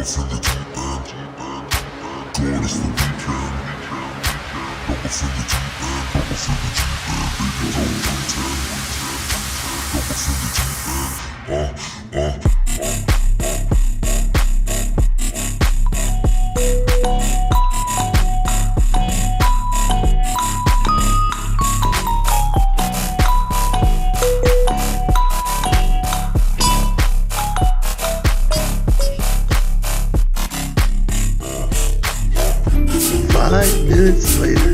For the deep end, gone is the weekend. Double for the deep end, double for the deep end, baby don't pretend. Double for the deep end, Five minutes later.